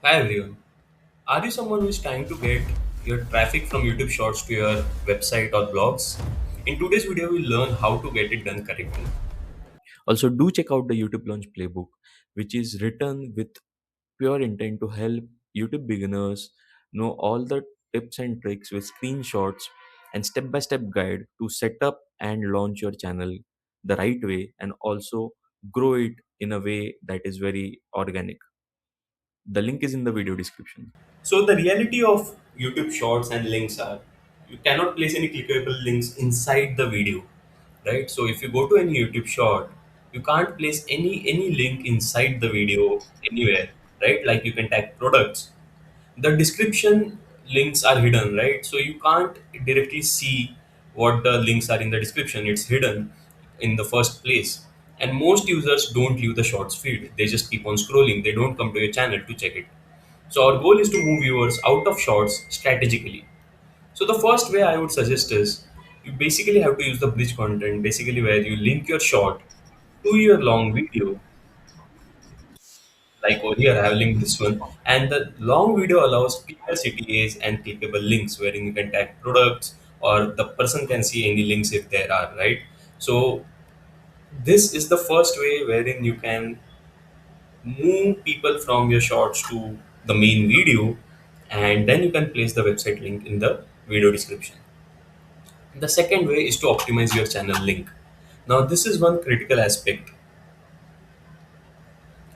Hi everyone. Are you someone who is trying to get your traffic from YouTube Shorts to your website or blogs? In today's video, we'll learn how to get it done correctly. Also, do check out the YouTube Launch Playbook, which is written with pure intent to help YouTube beginners know all the tips and tricks with screenshots and step by step guide to set up and launch your channel the right way and also grow it in a way that is very organic. The link is in the video description. So the reality of YouTube Shorts and links are you cannot place any clickable links inside the video, right? So if you go to any YouTube Short, you can't place any link inside the video anywhere, right? Like you can tag products, the description links are hidden, right? So you can't directly see what the links are in the description. It's hidden in the first place, and most users don't leave the shorts feed. They just keep on scrolling. They don't come to your channel to check it. So our goal is to move viewers out of shorts strategically. So the first way I would suggest is you basically have to use the bridge content, basically where you link your short to your long video. Like over here, I have linked this one. And the long video allows clear CTAs and clickable links wherein you can tag products or the person can see any links if there are, right? So this is the first way wherein you can move people from your shorts to the main video, and then you can place the website link in the video description. The second way is to optimize your channel link. Now this is one critical aspect,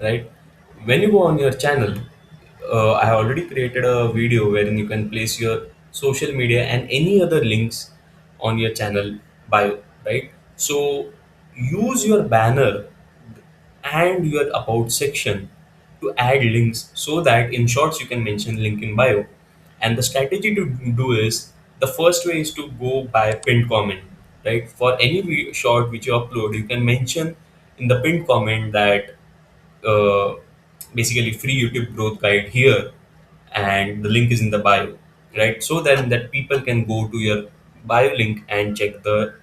right? When you go on your channel, I have already created a video wherein you can place your social media and any other links on your channel bio, right? So use your banner and your about section to add links so that in shorts you can mention link in bio. And the strategy to do is the first way is to go by pinned comment, right? For any short which you upload, you can mention in the pinned comment that uh, basically free YouTube growth guide here, and the link is in the bio, right? So then that people can go to your bio link and check the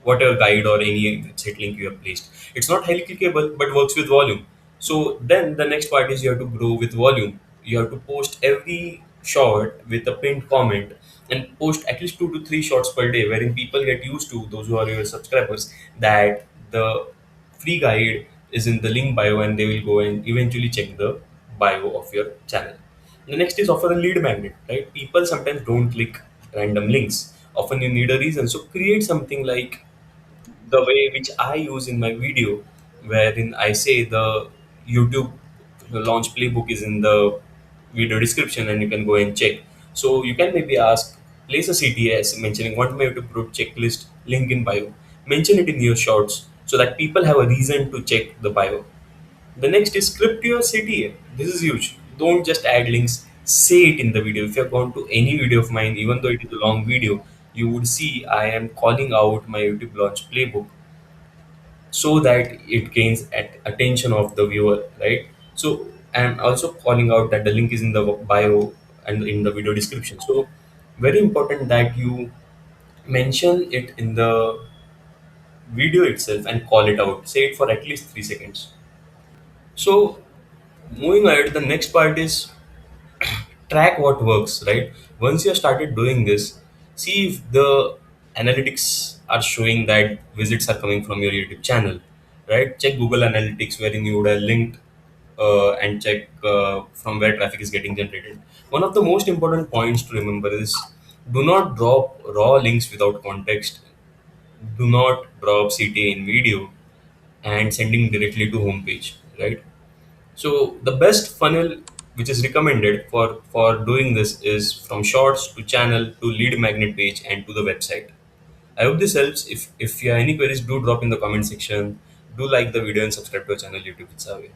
whatever guide or any website link you have placed. It's not highly clickable but works with volume. So then the next part is you have to grow with volume. You have to post every short with a pinned comment and post at least 2 to 3 shots per day, wherein people get used to, those who are your subscribers, that the free guide is in the link bio and they will go and eventually check the bio of your channel. The next is offer a lead magnet, right? People sometimes don't click random links. Often you need a reason. So create something like the way which I use in my video, wherein I say the YouTube launch playbook is in the video description and you can go and check. So you can maybe ask, place a CTS mentioning what my YouTube group checklist link in bio. Mention it in your shorts so that people have a reason to check the bio. The next is script your CTA. This is huge. Don't just add links, say it in the video. If you have gone to any video of mine, even though it is a long video, you would see I am calling out my YouTube launch playbook so that it gains attention of the viewer, right? So I'm also calling out that the link is in the bio and in the video description. So very important that you mention it in the video itself and call it out. Say it for at least 3 seconds. So moving ahead, the next part is track what works, right? Once you have started doing this, see if the analytics are showing that visits are coming from your YouTube channel, right? Check Google Analytics wherein you would have linked and check from where traffic is getting generated. One of the most important points to remember is do not drop raw links without context. Do not drop CTA in video and sending directly to homepage, right? So the best funnel which is recommended for doing this is from shorts to channel to lead magnet page and to the website. I hope this helps. If you have any queries, do drop in the comment section. Do like the video and subscribe to our channel YouTube Pixabay.